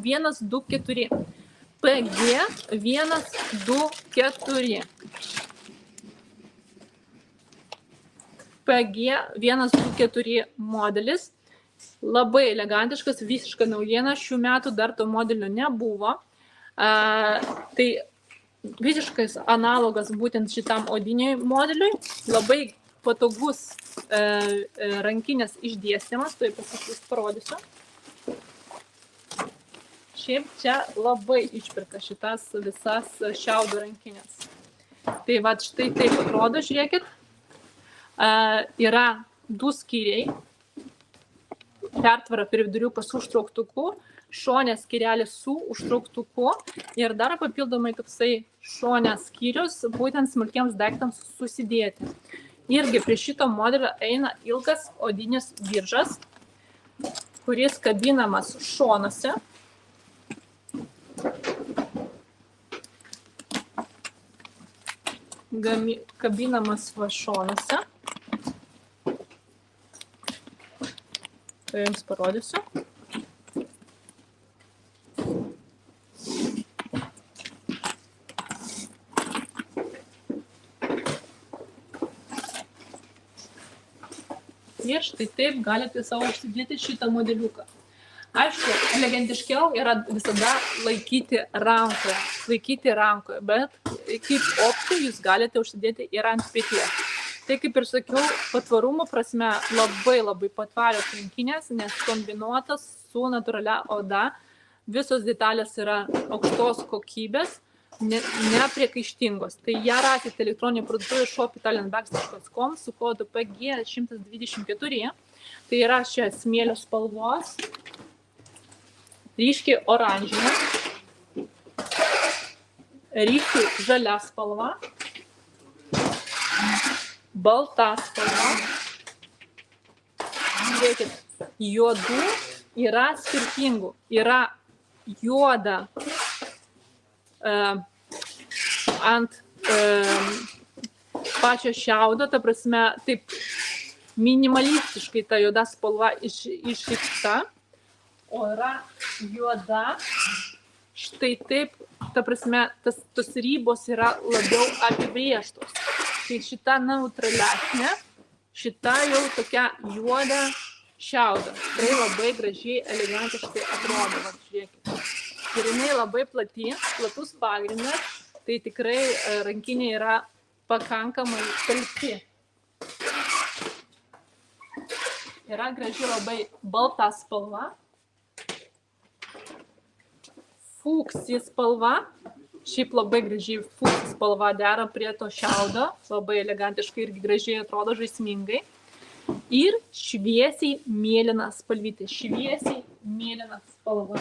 124. PG 124. PG 124 modelis. Labai elegantiškas, visiška naujiena. Šių metų dar to modelio nebuvo. Tai visiškas analogas būtent šitam odiniui modeliui. Labai patogus rankinės išdėstymas. Tai parodysiu. Šiaip čia labai išpirka šitas visas šiaudų rankinės. Tai va štai taip atrodo, žiūrėkit. Yra 2 skyriai. Pertvara per viduriuką su užtrauktuku, šonės skyrelis su užtrauktuku ir dar papildomai toksai šonės skyrius būtent smulkiems daiktams susidėti. Irgi prie šito modelio eina ilgas odinis diržas, kuris kabinamas šonuose. Kabinamas va šonuose. Tai jums parodysiu. Ir štai taip galite savo užsidėti šitą modeliuką. Aišku, elegantiškiau yra visada laikyti rankoje, bet kaip opciją jūs galite užsidėti ir ant peties. Tai kaip ir sakiau, patvarumo prasme labai patvarios rankinės, nes kombinuotas su natūralia oda. Visos detalės yra aukštos kokybės, nepriekaištingos. Tai ją rasite elektroninėje parduotuvėje shop.italianbags.com su kodu PG 124. Tai yra šia smėlio spalvos, ryškiai oranžinė, ryškiai žalia spalva, balta spalva. Žiūrėkit, juodų yra skirtingų. Yra juoda ant pačio šiaudo, ta prasme, taip minimalistiškai ta juoda spalva išreikšta, o yra juoda, štai taip, ta prasme, tos ribos yra labiau apibrėžtos. Tai šita neutralesnė, šita jau tokia juoda šiauda. Tai labai gražiai, elegantiškai atrodo, va, žiūrėkit. Ir jinai labai platus pagrindas, tai tikrai rankinė yra pakankamai talpi. Yra graži labai balta spalva, fuksija spalva. Šiaip labai gražiai fuksija spalva dera prie to šiaudo, labai elegantiškai ir gražiai atrodo, žaismingai. Ir šviesiai mėlyna spalvytė, šviesiai mėlyna spalva.